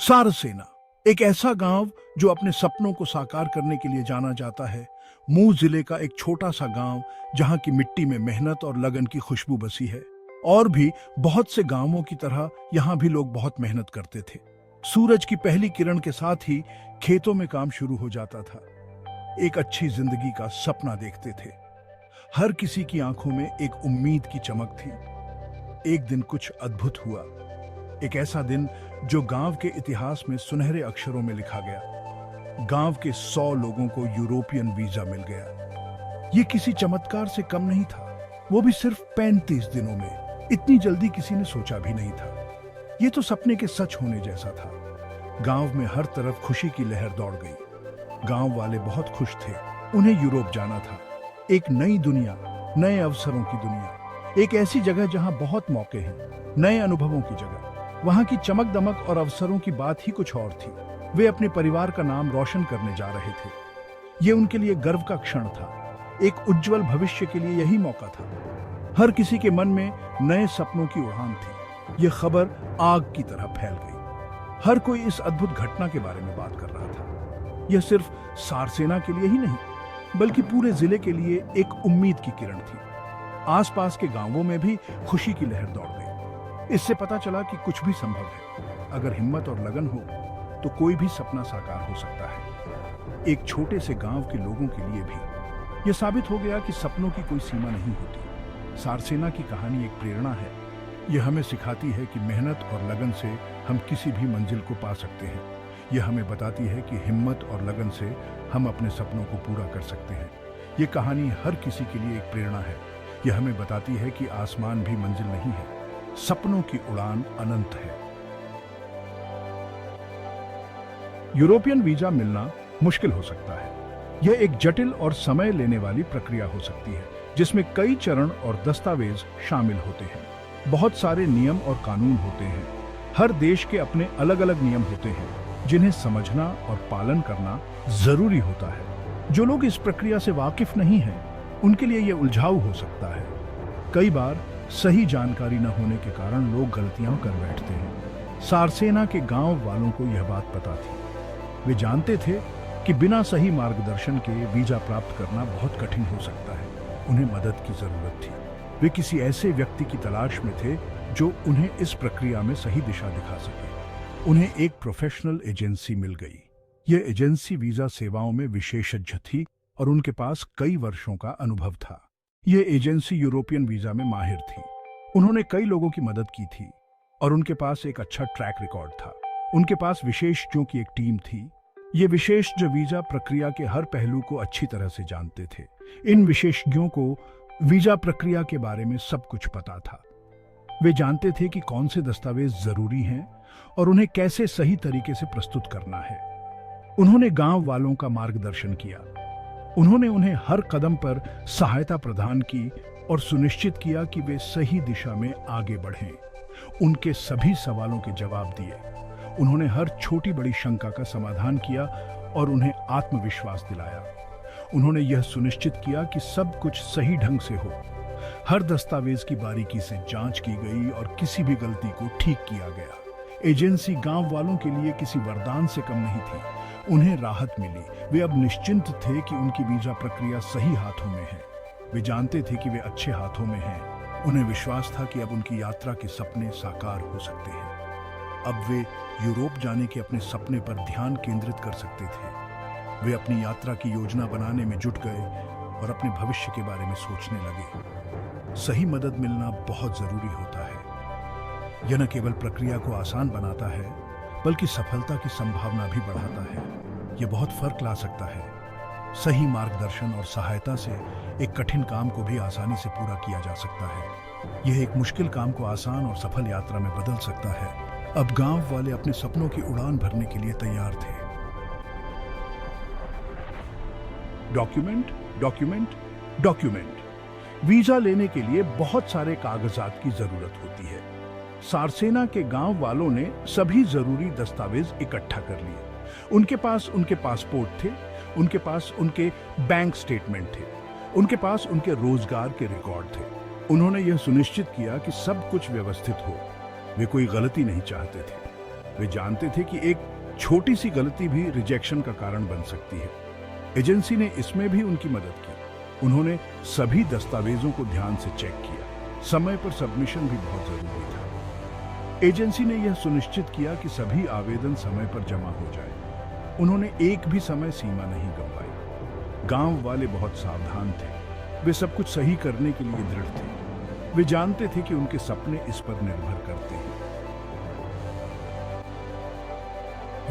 सारसेना एक ऐसा गांव जो अपने सपनों को साकार करने के लिए जाना जाता है। मूह जिले का एक छोटा सा गांव जहां की मिट्टी में मेहनत और लगन की खुशबू बसी है। और भी बहुत से गांवों की तरह यहां भी लोग बहुत मेहनत करते थे। सूरज की पहली किरण के साथ ही खेतों में काम शुरू हो जाता था। एक अच्छी जिंदगी का सपना देखते थे। हर किसी की आंखों में एक उम्मीद की चमक थी। एक दिन कुछ अद्भुत हुआ। एक ऐसा दिन जो गांव के इतिहास में सुनहरे अक्षरों में लिखा गया। गांव के 100 लोगों को यूरोपियन वीजा मिल गया। ये किसी चमत्कार से कम नहीं था, वो भी सिर्फ 35 दिनों में। इतनी जल्दी किसी ने सोचा भी नहीं था। ये तो सपने के सच होने जैसा था। गांव में हर तरफ खुशी की लहर दौड़ गई। गांव वाले बहुत खुश थे। उन्हें यूरोप जाना था। एक नई दुनिया, नए अवसरों की दुनिया, एक ऐसी जगह जहां बहुत मौके हैं, नए अनुभवों की जगह। वहां की चमक दमक और अवसरों की बात ही कुछ और थी। वे अपने परिवार का नाम रोशन करने जा रहे थे। ये उनके लिए गर्व का क्षण था। एक उज्जवल भविष्य के लिए यही मौका था। हर किसी के मन में नए सपनों की उड़ान थी। ये खबर आग की तरह फैल गई। हर कोई इस अद्भुत घटना के बारे में बात कर रहा था। यह सिर्फ सारसेना के लिए ही नहीं, बल्कि पूरे जिले के लिए एक उम्मीद की किरण थी। आसपास के गांवों में भी खुशी की लहर दौड़ गई। इससे पता चला कि कुछ भी संभव है। अगर हिम्मत और लगन हो तो कोई भी सपना साकार हो सकता है। एक छोटे से गांव के लोगों के लिए भी यह साबित हो गया कि सपनों की कोई सीमा नहीं होती। सारसेना की कहानी एक प्रेरणा है। यह हमें सिखाती है कि मेहनत और लगन से हम किसी भी मंजिल को पा सकते हैं। यह हमें बताती है कि हिम्मत और लगन से हम अपने सपनों को पूरा कर सकते हैं। यह कहानी हर किसी के लिए एक प्रेरणा है। यह हमें बताती है कि आसमान भी मंजिल नहीं है, सपनों की उड़ान अनंत है। यूरोपियन वीजा मिलना मुश्किल हो सकता है। यह एक जटिल और समय लेने वाली प्रक्रिया हो सकती है, जिसमें कई चरण और दस्तावेज शामिल होते हैं। बहुत सारे नियम और कानून होते हैं। हर देश के अपने अलग अलग नियम होते हैं, जिन्हें समझना और पालन करना जरूरी होता है। जो लोग इस प्रक्रिया से वाकिफ नहीं हैं, उनके लिए यह उलझाऊ हो सकता है। कई बार सही जानकारी न होने के कारण लोग गलतियां कर बैठते हैं। सारसेना के गांव वालों को यह बात पता थी। वे जानते थे कि बिना सही मार्गदर्शन के वीजा प्राप्त करना बहुत कठिन हो सकता है। उन्हें मदद की जरूरत थी। वे किसी ऐसे व्यक्ति की तलाश में थे जो उन्हें इस प्रक्रिया में सही दिशा दिखा सके। उन्हें एक प्रोफेशनल एजेंसी मिल गई। यह एजेंसी वीजा सेवाओं में विशेषज्ञ थी और उनके पास कई वर्षों का अनुभव था। यह एजेंसी यूरोपियन वीजा में माहिर थी। उन्होंने कई लोगों की मदद की थी और उनके पास एक अच्छा ट्रैक रिकॉर्ड था। उनके पास विशेषज्ञों की एक टीम थी। ये विशेषज्ञ वीजा प्रक्रिया के हर पहलू को अच्छी तरह से जानते थे। इन विशेषज्ञों को वीजा प्रक्रिया के बारे में सब कुछ पता था। वे जानते थे कि कौन से दस्तावेज जरूरी हैं और उन्हें कैसे सही तरीके से प्रस्तुत करना है। उन्होंने गांव वालों का मार्गदर्शन किया। उन्होंने उन्हें हर कदम पर सहायता प्रदान की और सुनिश्चित किया कि वे सही दिशा में आगे बढ़ें। उनके सभी सवालों के जवाब दिए। उन्होंने हर छोटी बड़ी शंका का समाधान किया और उन्हें आत्मविश्वास दिलाया। उन्होंने यह सुनिश्चित किया कि सब कुछ सही ढंग से हो। हर दस्तावेज की बारीकी से जांच की गई और किसी भी गलती को ठीक किया गया। एजेंसी गांव वालों के लिए किसी वरदान से कम नहीं थी। उन्हें राहत मिली। वे अब निश्चिंत थे कि उनकी वीजा प्रक्रिया सही हाथों में है। वे जानते थे कि वे अच्छे हाथों में हैं। उन्हें विश्वास था कि अब उनकी यात्रा के सपने साकार हो सकते हैं। अब वे यूरोप जाने के अपने सपने पर ध्यान केंद्रित कर सकते थे। वे अपनी यात्रा की योजना बनाने में जुट गए और अपने भविष्य के बारे में सोचने लगे। सही मदद मिलना बहुत जरूरी होता है। यह न केवल प्रक्रिया को आसान बनाता है, बल्कि सफलता की संभावना भी बढ़ाता है। यह बहुत फर्क ला सकता है। सही मार्गदर्शन और सहायता से एक कठिन काम को भी आसानी से पूरा किया जा सकता है। यह एक मुश्किल काम को आसान और सफल यात्रा में बदल सकता है। अब गांव वाले अपने सपनों की उड़ान भरने के लिए तैयार थे। Document, document, document. वीजा लेने के लिए बहुत सारे कागजात की जरूरत होती है। सारसेना के गांव वालों ने सभी जरूरी दस्तावेज इकट्ठा कर लिए। उनके पास उनके पासपोर्ट थे, उनके पास उनके बैंक स्टेटमेंट थे, उनके पास उनके रोजगार के रिकॉर्ड थे। उन्होंने यह सुनिश्चित किया कि सब कुछ व्यवस्थित हो। वे कोई गलती नहीं चाहते थे। वे जानते थे कि एक छोटी सी गलती भी रिजेक्शन का कारण बन सकती है। एजेंसी ने इसमें भी उनकी मदद की। उन्होंने सभी दस्तावेजों को ध्यान से चेक किया। समय पर सबमिशन भी बहुत जरूरी था। एजेंसी ने यह सुनिश्चित किया कि सभी आवेदन समय पर जमा हो जाए। उन्होंने एक भी समय सीमा नहीं गंवाई। गांव वाले बहुत सावधान थे। वे सब कुछ सही करने के लिए दृढ़ थे। वे जानते थे कि उनके सपने इस पर निर्भर करते हैं।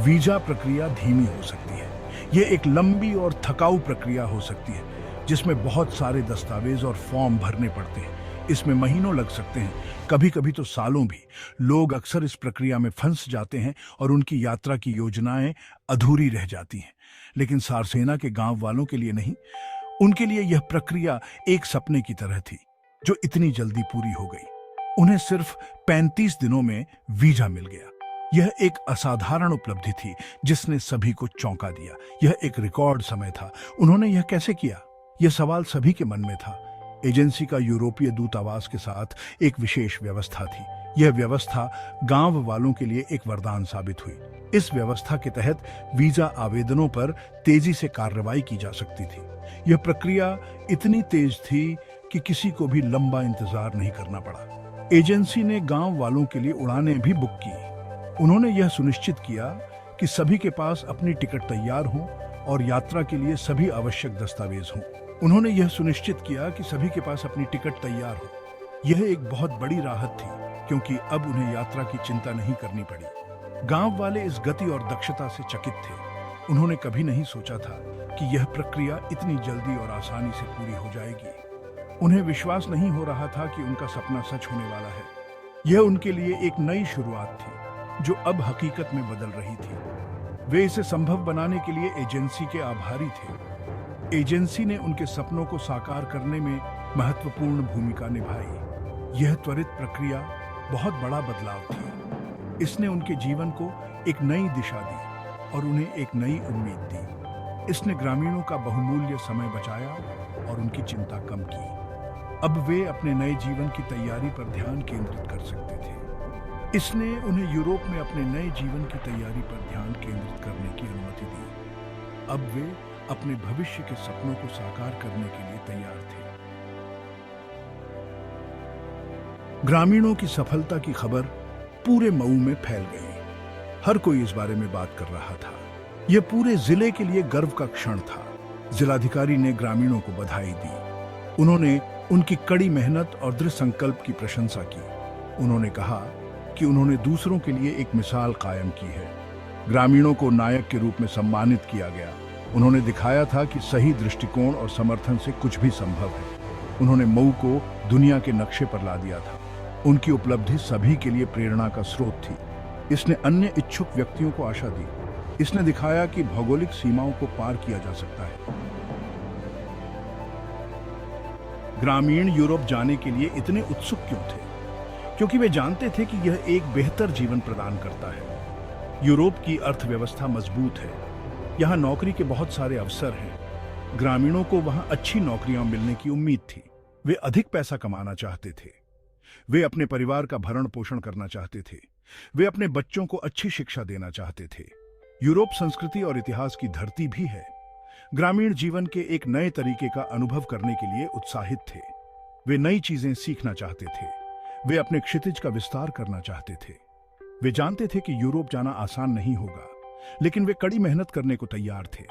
वीजा प्रक्रिया धीमी हो सकती है। यह एक लंबी और थकाऊ प्रक्रिया हो सकती है, जिसमें बहुत सारे दस्तावेज और फॉर्म भरने पड़ते हैं। इसमें महीनों लग सकते हैं, कभी कभी तो सालों भी। लोग अक्सर इस प्रक्रिया में फंस जाते हैं और उनकी यात्रा की योजनाएं अधूरी रह जाती हैं। लेकिन सारसेना के गांव वालों के लिए नहीं, उनके लिए यह प्रक्रिया एक सपने की तरह थी जो इतनी जल्दी पूरी हो गई। उन्हें सिर्फ 35 दिनों में वीजा मिल गया। यह एक असाधारण उपलब्धि थी जिसने सभी को चौंका दिया। यह एक रिकॉर्ड समय था। उन्होंने यह कैसे किया? यह सवाल सभी के मन में था। एजेंसी का यूरोपीय दूतावास के साथ एक विशेष व्यवस्था थी। यह व्यवस्था गांव वालों के लिए एक वरदान साबित हुई। इस व्यवस्था के तहत वीजा आवेदनों पर तेजी से कार्रवाई की जा सकती थी। यह प्रक्रिया इतनी तेज थी कि किसी को भी लंबा इंतजार नहीं करना पड़ा। एजेंसी ने गांव वालों के लिए उड़ानें भी बुक की। उन्होंने यह सुनिश्चित किया कि सभी के पास अपनी टिकट तैयार हो और यात्रा के लिए सभी आवश्यक दस्तावेज हों। उन्होंने यह सुनिश्चित किया कि सभी के पास अपनी टिकट तैयार हो। यह एक बहुत बड़ी राहत थी, क्योंकि अब उन्हें यात्रा की चिंता नहीं करनी पड़ी। गांव वाले इस गति और दक्षता से चकित थे। उन्होंने कभी नहीं सोचा था कि यह प्रक्रिया इतनी जल्दी और आसानी से पूरी हो जाएगी। उन्हें विश्वास नहीं हो रहा था कि उनका सपना सच होने वाला है। यह उनके लिए एक नई शुरुआत थी जो अब हकीकत में बदल रही थी। वे इसे संभव बनाने के लिए एजेंसी के आभारी थे। एजेंसी ने उनके सपनों को साकार करने में महत्वपूर्ण भूमिका निभाई। यह त्वरित प्रक्रिया बहुत बड़ा बदलाव थी। इसने उनके जीवन को एक नई दिशा दी और उन्हें एक नई उम्मीद दी। इसने ग्रामीणों का बहुमूल्य समय बचाया और उनकी चिंता कम की। अब वे अपने नए जीवन की तैयारी पर ध्यान केंद्रित कर सकते थे। इसने उन्हें यूरोप में अपने नए जीवन की तैयारी पर ध्यान केंद्रित करने की अनुमति दी। अब वे अपने भविष्य के सपनों को साकार करने के लिए तैयार थे। ग्रामीणों की सफलता की खबर पूरे मऊ में फैल गई। हर कोई इस बारे में बात कर रहा था। यह पूरे जिले के लिए गर्व का क्षण था। जिलाधिकारी ने ग्रामीणों को बधाई दी। उन्होंने उनकी कड़ी मेहनत और दृढ़ संकल्प की प्रशंसा की। उन्होंने कहा कि उन्होंने दूसरों के लिए एक मिसाल कायम की है। ग्रामीणों को नायक के रूप में सम्मानित किया गया। उन्होंने दिखाया था कि सही दृष्टिकोण और समर्थन से कुछ भी संभव है। उन्होंने मऊ को दुनिया के नक्शे पर ला दिया था। उनकी उपलब्धि सभी के लिए प्रेरणा का स्रोत थी। इसने अन्य इच्छुक व्यक्तियों को आशा दी। इसने दिखाया कि भौगोलिक सीमाओं को पार किया जा सकता है। ग्रामीण यूरोप जाने के लिए इतने उत्सुक क्यों थे? क्योंकि वे जानते थे कि यह एक बेहतर जीवन प्रदान करता है। यूरोप की अर्थव्यवस्था मजबूत है। यहाँ नौकरी के बहुत सारे अवसर हैं। ग्रामीणों को वहाँ अच्छी नौकरियां मिलने की उम्मीद थी। वे अधिक पैसा कमाना चाहते थे। वे अपने परिवार का भरण पोषण करना चाहते थे। वे अपने बच्चों को अच्छी शिक्षा देना चाहते थे। यूरोप संस्कृति और इतिहास की धरती भी है। ग्रामीण जीवन के एक नए तरीके का अनुभव करने के लिए उत्साहित थे। वे नई चीजें सीखना चाहते थे। वे अपने क्षितिज का विस्तार करना चाहते थे। वे जानते थे कि यूरोप जाना आसान नहीं होगा, लेकिन वे कड़ी मेहनत करने को तैयार थे।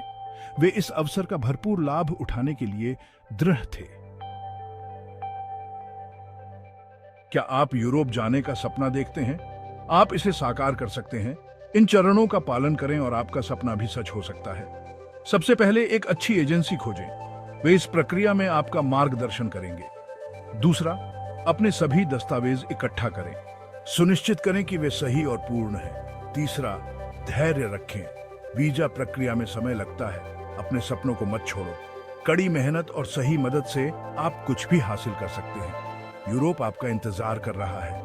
वे इस अवसर का भरपूर लाभ उठाने के लिए दृढ़ थे। क्या आप यूरोप जाने का सपना देखते हैं? आप इसे साकार कर सकते हैं। इन चरणों का पालन करें और आपका सपना भी सच हो सकता है। सबसे पहले एक अच्छी एजेंसी खोजें। वे इस प्रक्रिया में आपका मार्गदर्शन करेंगे। दूसरा, अपने सभी दस्तावेज इकट्ठा करें। सुनिश्चित करें कि वे सही और पूर्ण हैं। तीसरा, धैर्य रखें। वीजा प्रक्रिया में समय लगता है। अपने सपनों को मत छोड़ो। कड़ी मेहनत और सही मदद से आप कुछ भी हासिल कर सकते हैं। यूरोप आपका इंतजार कर रहा है।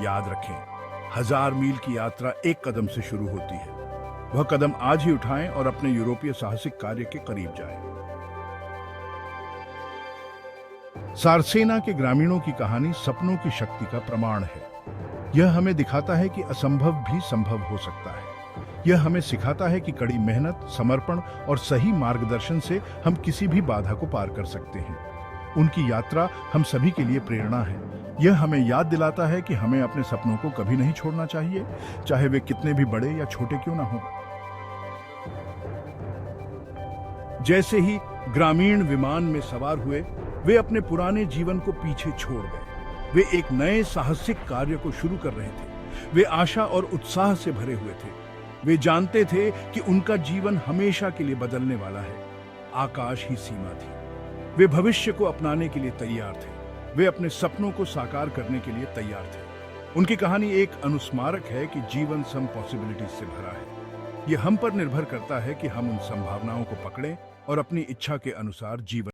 याद रखें, 1000 मील की यात्रा एक कदम से शुरू होती है। वह कदम आज ही उठाएं और अपने यूरोपीय साहसिक कार्य के करीब जाएं। सारसेना के ग्रामीणों की कहानी सपनों की शक्ति का प्रमाण है। यह हमें दिखाता है कि असंभव भी संभव हो सकता है। यह हमें सिखाता है कि कड़ी मेहनत, समर्पण और सही मार्गदर्शन से हम किसी भी बाधा को पार कर सकते हैं। उनकी यात्रा हम सभी के लिए प्रेरणा है। यह हमें याद दिलाता है कि हमें अपने सपनों को कभी नहीं छोड़ना चाहिए, चाहे वे कितने भी बड़े या छोटे क्यों ना हों। जैसे ही ग्रामीण विमान में सवार हुए, वे अपने पुराने जीवन को पीछे छोड़ गए। वे एक नए साहसिक कार्य को शुरू कर रहे थे। वे आशा और उत्साह से भरे हुए थे। वे जानते थे कि उनका जीवन हमेशा के लिए बदलने वाला है। आकाश ही सीमा थी। वे भविष्य को अपनाने के लिए तैयार थे। वे अपने सपनों को साकार करने के लिए तैयार थे। उनकी कहानी एक अनुस्मारक है कि जीवन सम पॉसिबिलिटीज से भरा है। यह हम पर निर्भर करता है कि हम उन संभावनाओं को पकड़ें और अपनी इच्छा के अनुसार जीवन